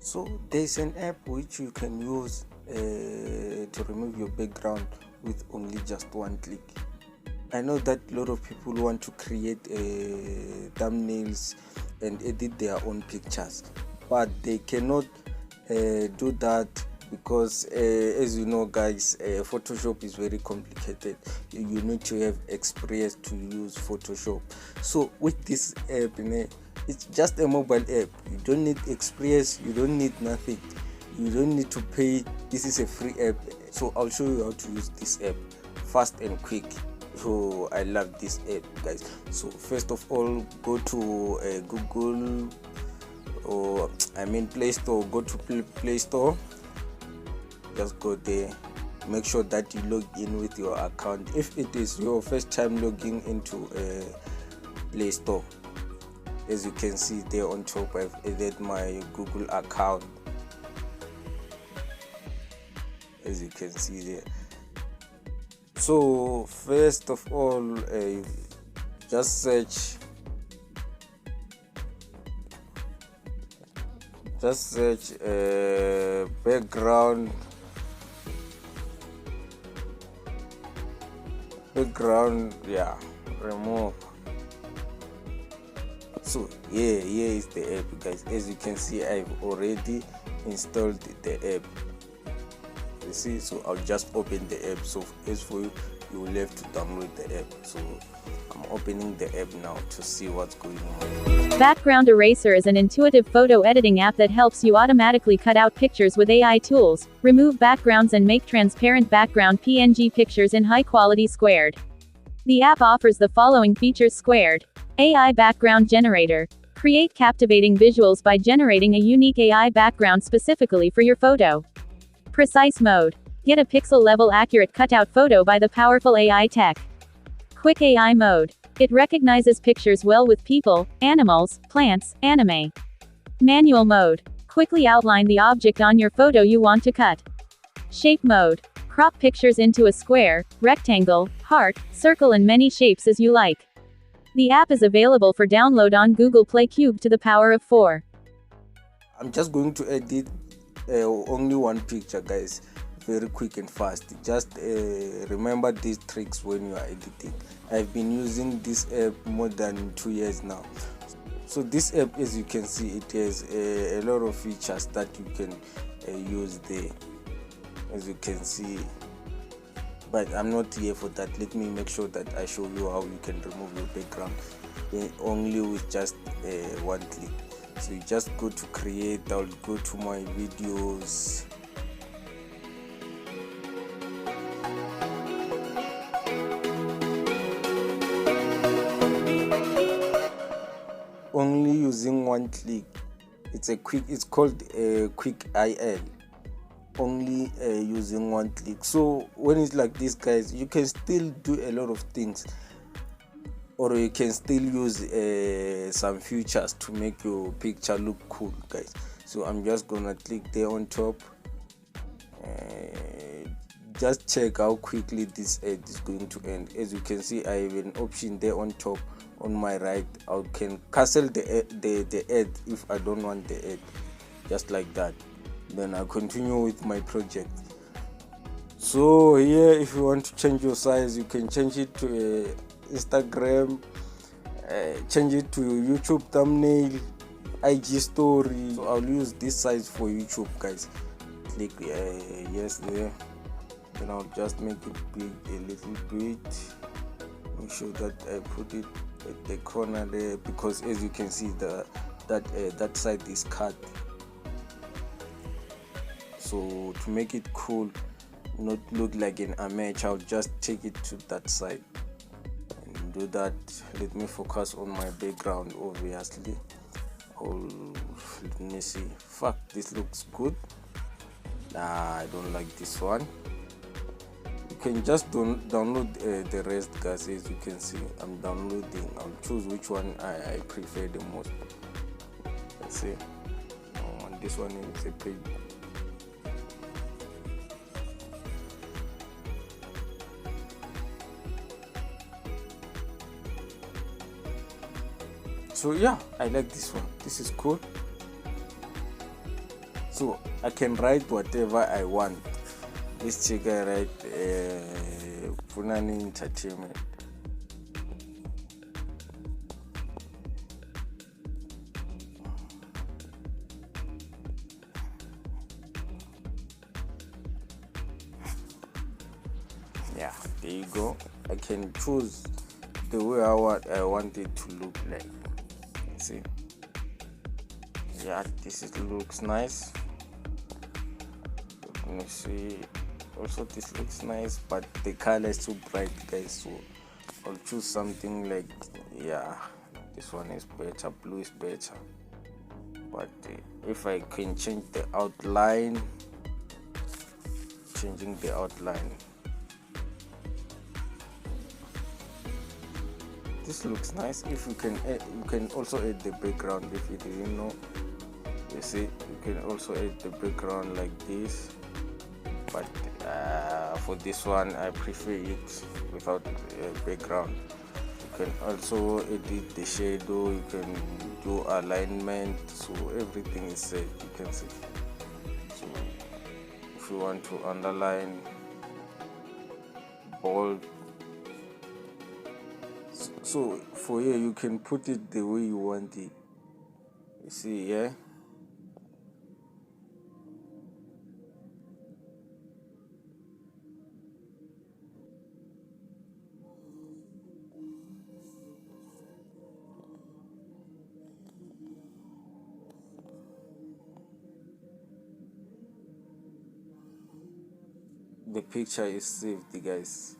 So there's an app which you can use to remove your background with only just one click. I know that a lot of people want to create thumbnails and edit their own pictures, but they cannot do that because as you know guys, Photoshop is very complicated. You need to have experience to use Photoshop. So with this app, it's just a mobile app. You don't need experience, you don't need nothing, you don't need to pay. This is a free app. So I'll show you how to use this app fast and quick. So I love this app guys. So first of all, go to Google, or Play Store. Go to Play Store, just go there, make sure that you log in with your account. If it is your first time logging into Play Store, as you can see there on top, I've added my Google account, as you can see there. So first of all, just search background, remove. So here is the app guys. As you can see, I've already installed the app. You see, so I'll just open the app. So as for you, you will have to download the app. So I'm opening the app now to see what's going on. Background Eraser is an intuitive photo editing app that helps you automatically cut out pictures with AI tools, remove backgrounds and make transparent background PNG pictures in high quality squared. The app offers the following features: squared AI background generator. Create captivating visuals by generating a unique AI background specifically for your photo. Precise mode. Get a pixel-level accurate cutout photo by the powerful AI tech. Quick AI mode. It recognizes pictures well with people, animals, plants, anime. Manual mode. Quickly outline the object on your photo you want to cut. Shape mode. Crop pictures into a square, rectangle, heart, circle and many shapes as you like. The app is available for download on Google Play. Cube to the power of 4. I'm just going to edit only one picture guys, very quick and fast. Just remember these tricks when you are editing. I've been using this app more than 2 years now. So this app, as you can see, it has a lot of features that you can use there, as you can see, but I'm not here for that. Let me make sure that I show you how you can remove your background only with just one click. So you just go to create. I'll go to my videos, only using one click. It's called a quick IL, only using one click. So when it's like this guys, you can still do a lot of things, or you can still use some features to make your picture look cool guys. So I'm just gonna click there on top. Just check how quickly this ad is going to end. As you can see, I have an option there on top. On my right, I can cancel the ad if I don't want the ad, just like that. Then I continue with my project. So here, if you want to change your size, you can change it to Instagram, change it to YouTube thumbnail, IG story. So I'll use this size for YouTube guys. Click yes there. Then I'll just make it big a little bit. Make sure that I put it at the corner there, because as you can see, that side is cut. So to make it cool, not look like an amateur, I'll just take it to that side and do that. Let me focus on my background, obviously. Let me see. Fuck, this looks good. Nah, I don't like this one. You can just download the rest guys. As you can see, I'm downloading. I'll choose which one I prefer the most. Let's see. This one is a page. So yeah, I like this one. This is cool. So I can write whatever I want. This chick I write Funani Entertainment. Yeah, there you go. I can choose the way I want it to look like. See, yeah, looks nice. Let me see. Also, this looks nice, but the color is too bright, guys. So I'll choose something like, yeah, this one is better. Blue is better. But if I can change the outline, changing the outline. This looks nice. If you can also add the background if you didn't know. You see, you can also add the background like this. But for this one, I prefer it without background. You can also edit the shadow. You can do alignment. So everything is set. You can see. So if you want to underline, bold. So for here, you can put it the way you want it. You see, yeah. The picture is saved, guys.